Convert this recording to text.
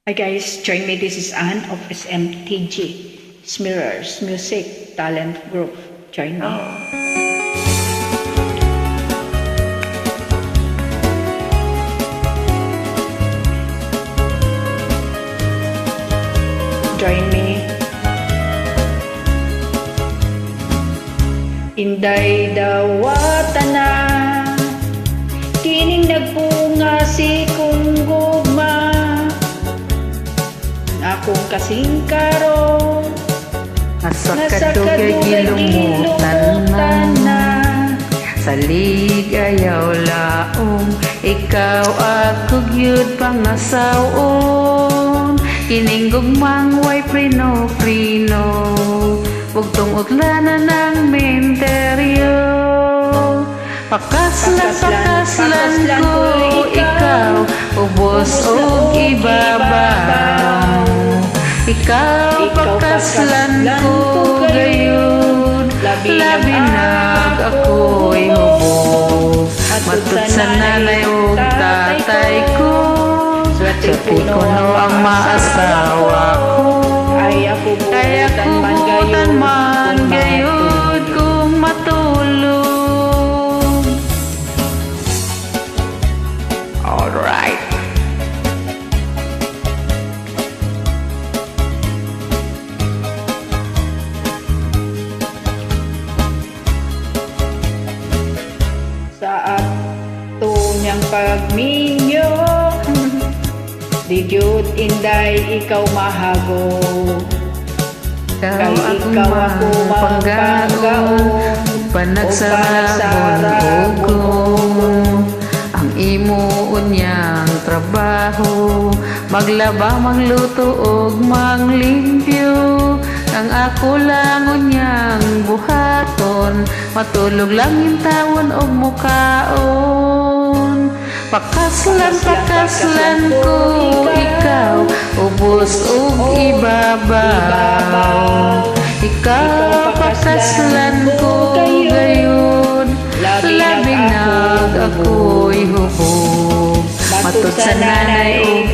Hi guys, join me. This is Anne of SMTG, Smirrors Music Talent Group. Join me. Join me. Inday dawata na, kining nagpunga si kong gugma. Akong kasing karo, Asa kadugay gilumutan na, sa ligayaw laong, ikaw ako gyud pangasawon. Kining gugmang way prino-prino, bugtong utlanan ng menteryo. Pakaslan ko ikaw, ubos o ibabaw. Ikaw pakaslan ko gayon, labi nag ako'y hubog. Matut sa nanay o tatay ko, swerte puno ang maasawa ko. Kaya kubutan man gayon kung matulog. Alright. Sa ato niyang pagminyo, di jud inday ikaw mahago. Kay ikaw ako mapanggaon, panagsarabon ko ang imo unyang trabaho, maglaba, magluto og manglimpyo. Ang ako lang unyang buhaton, matulog lang intawon og mukaon. Pakaslan ko ikaw, ubos ug ibabaw. Ikaw pakaslan ko gayon, labi nag ako'y hubog. Matut sa nanay ug